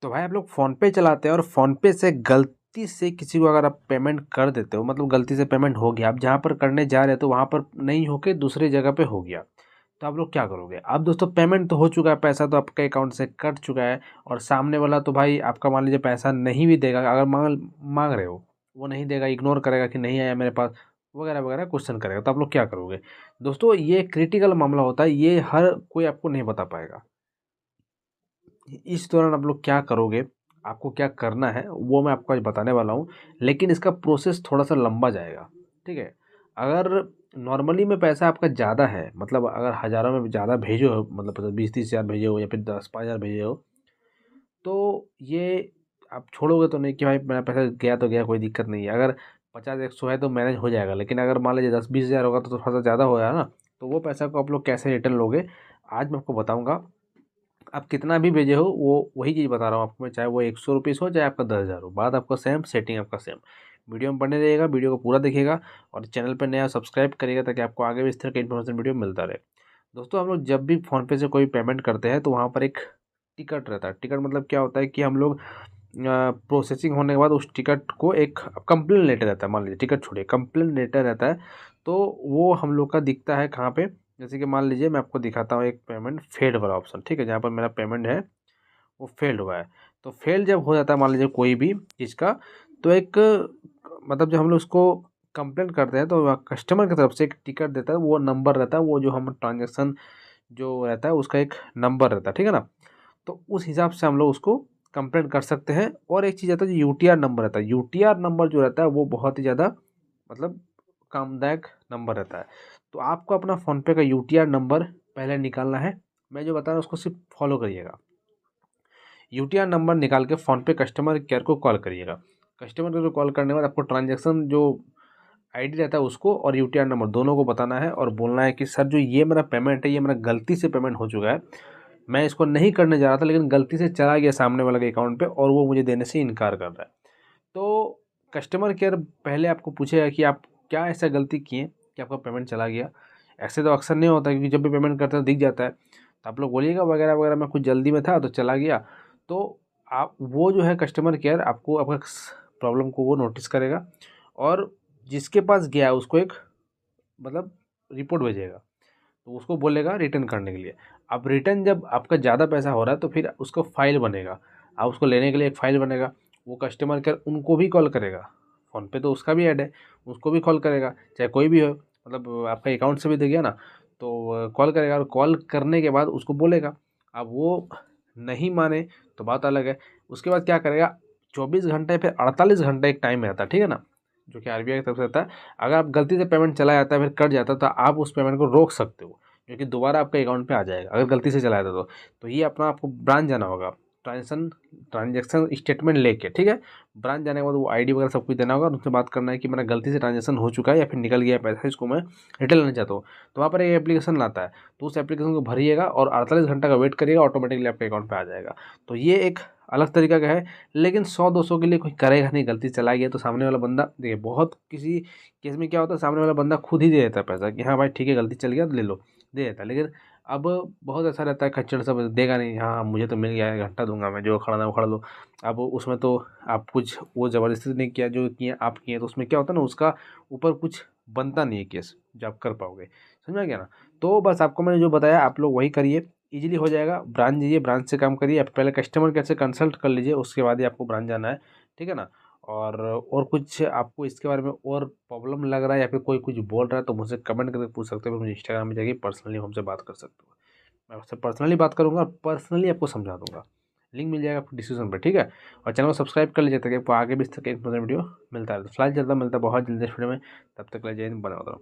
तो भाई आप लोग फ़ोनपे चलाते हैं और फ़ोनपे से गलती से किसी को अगर आप पेमेंट कर देते हो, मतलब गलती से पेमेंट हो गया, आप जहाँ पर करने जा रहे हो तो वहाँ पर नहीं होके दूसरी जगह पे हो गया, तो आप लोग क्या करोगे? अब दोस्तों पेमेंट तो हो चुका है, पैसा तो आपके अकाउंट से कट चुका है और सामने वाला तो भाई आपका मान लीजिए पैसा नहीं भी देगा, अगर मांग रहे हो वो नहीं देगा, इग्नोर करेगा कि नहीं आया मेरे पास, वगैरह वगैरह क्वेश्चन करेगा, तो आप लोग क्या करोगे? दोस्तों ये क्रिटिकल मामला होता है, ये हर कोई आपको नहीं बता पाएगा। इस दौरान आप लोग क्या करोगे, आपको क्या करना है वो मैं आपको आज बताने वाला हूँ, लेकिन इसका प्रोसेस थोड़ा सा लंबा जाएगा। ठीक है, अगर नॉर्मली में पैसा आपका ज़्यादा है, मतलब अगर हज़ारों में ज़्यादा भेजे हो, मतलब 20-30 हज़ार भेजे हो या फिर 10-5 हज़ार भेजे हो, तो ये आप छोड़ोगे तो नहीं कि भाई मेरा पैसा गया तो गया, कोई दिक्कत नहीं है। अगर 50-100 है तो मैनेज हो जाएगा, लेकिन अगर मान लीजिए 10-20 हज़ार होगा तो थोड़ा सा ज़्यादा हो जाएगा ना, तो वो पैसा को आप लोग कैसे रिटर्न लोगे, आज मैं आपको बताऊँगा। आप कितना भी भेजे हो वो वही चीज़ बता रहा हूँ आपको मैं, चाहे वो 100 रुपीज़ हो चाहे आपका 10 हज़ार हो, बात आपका सेम, सेटिंग आपका सेम। वीडियो में बने रहिएगा, वीडियो को पूरा देखिएगा और चैनल पर नया सब्सक्राइब करिएगा ताकि आपको आगे भी इस तरह का इन्फॉर्मेशन वीडियो मिलता रहे। दोस्तों हम लोग जब भी फ़ोनपे से कोई पेमेंट करते हैं तो वहाँ पर एक टिकट रहता है। टिकट मतलब क्या होता है कि हम लोग प्रोसेसिंग होने के बाद उस टिकट को एक कंप्लेन लेटर रहता है, मान लीजिए टिकट छोड़िए, कंप्लेन लेटर रहता है, तो वो हम लोग का दिखता है कहाँ पे? जैसे कि मान लीजिए मैं आपको दिखाता हूँ एक पेमेंट फेल्ड वाला ऑप्शन, ठीक है, जहाँ पर मेरा पेमेंट है वो फेल्ड हुआ है। तो फेल जब हो जाता है मान लीजिए कोई भी चीज़ का, तो एक मतलब जब हम लोग उसको कंप्लेंट करते हैं तो कस्टमर की तरफ से एक टिकट देता है, वो नंबर रहता है, वो जो हम ट्रांजेक्शन जो रहता है उसका एक नंबर रहता है, ठीक है ना? तो उस हिसाब से हम लोग उसको कंप्लेंट कर सकते हैं। और एक चीज़ आता है जो यूटीआर नंबर रहता है, यूटीआर नंबर जो रहता है वो बहुत ही ज़्यादा मतलब कामदायक नंबर रहता है। तो आपको अपना फ़ोनपे का यूटीआर नंबर पहले निकालना है, मैं जो बता रहा हूँ उसको सिर्फ फॉलो करिएगा। यूटीआर नंबर निकाल के फ़ोनपे कस्टमर केयर को कॉल करिएगा। कस्टमर केयर को कॉल करने के बाद आपको ट्रांजैक्शन जो आईडी रहता है उसको और यूटीआर नंबर दोनों को बताना है और बोलना है कि सर जो ये मेरा पेमेंट है ये मेरा गलती से पेमेंट हो चुका है, मैं इसको नहीं करने जा रहा था लेकिन गलती से चला गया सामने वाले के अकाउंट पे और वो मुझे देने से इनकार कर रहा है। तो कस्टमर केयर पहले आपको पूछेगा कि आप क्या ऐसा गलती किए कि आपका पेमेंट चला गया। ऐसे तो अक्सर नहीं होता क्योंकि जब भी पेमेंट करते हैं तो दिख जाता है, तो आप लोग बोलिएगा वगैरह वगैरह मैं कुछ जल्दी में था तो चला गया। तो आप वो जो है कस्टमर केयर आपको आपका प्रॉब्लम को वो नोटिस करेगा और जिसके पास गया उसको एक मतलब रिपोर्ट भेजेगा, तो उसको बोलेगा रिटर्न करने के लिए। अब रिटर्न जब आपका ज़्यादा पैसा हो रहा है तो फिर उसको फ़ाइल बनेगा, आप उसको लेने के लिए एक फ़ाइल बनेगा, वो कस्टमर केयर उनको भी कॉल करेगा, फ़ोनपे तो उसका भी ऐड है, उसको भी कॉल करेगा, चाहे कोई भी हो, मतलब आपका अकाउंट से भी दे गया ना, तो कॉल करेगा और कॉल करने के बाद उसको बोलेगा। अब वो नहीं माने तो बात अलग है, उसके बाद क्या करेगा, 24 घंटे फिर 48 घंटे एक टाइम रहता है, ठीक है ना, जो कि आरबीआई की तरफ से रहता है। अगर आप गलती से पेमेंट चला जाता है फिर कट जाता है तो आप उस पेमेंट को रोक सकते हो, जो कि दोबारा आपके अकाउंट पे आ जाएगा अगर गलती से चला जाता तो ये अपना आपको ब्रांच जाना होगा, ट्रांजेक्शन स्टेटमेंट लेके, ठीक है। ब्रांच जाने के बाद वो आईडी वगैरह सब कुछ देना होगा और उनसे बात करना है कि मेरा गलती से ट्रांजेक्शन हो चुका है या फिर निकल गया है पैसा, इसको मैं रिटर्न लेना चाहता हूँ। तो वहाँ पर एक एप्लीकेशन लाता है, तो उस एप्लीकेशन को भरिएगा और 48 घंटा का वेट करिएगा, ऑटोमेटिकली आपके अकाउंट पे आ जाएगा। तो ये एक अलग तरीका का है, लेकिन 100-200 के लिए कोई करेगा नहीं, गलती चला गया तो सामने वाला बंदा देखिए, बहुत किसी केस में क्या होता है सामने वाला बंदा खुद ही दे देता है पैसा कि हाँ भाई ठीक है गलती चल गया तो ले लो, दे देता है। लेकिन अब बहुत ऐसा रहता है खच्चर सब देगा नहीं, हाँ मुझे तो मिल गया है, घंटा दूंगा मैं, जो खड़ा वो खड़ा लो। अब उसमें तो आप कुछ वो ज़बरदस्ती नहीं किया, जो किए आप किए, तो उसमें क्या होता है ना, उसका ऊपर कुछ बनता नहीं है केस जो आप कर पाओगे, समझ में आ गया ना? तो बस आपको मैंने जो बताया आप लोग वही करिए, ईज़िली हो जाएगा। ब्रांच जाइए, ब्रांच से काम करिए, आप पहले कस्टमर केयर से कंसल्ट कर लीजिए, उसके बाद ही आपको ब्रांच जाना है, ठीक है ना? और कुछ आपको इसके बारे में और प्रॉब्लम लग रहा है या फिर कोई कुछ बोल रहा है तो मुझसे कमेंट करके पूछ सकते हो, फिर मुझे इंस्टाग्राम में जाके पर्सनली हमसे बात कर सकते हो। मैं आपसे पर्सनली बात करूँगा और पर्सनली आपको समझा दूँगा। लिंक मिल जाएगा आपको डिस्क्रिप्शन पे, ठीक है? और चैनल को सब्सक्राइब कर लीजिए ताकि आपको आगे भी इस तरह के इंपॉर्टेंट वीडियो मिलता है। तो फिलहाल चलता मिलता है बहुत जल्दी इस वीडियो में, तब तक के लिए जय हिंद, बना रहो।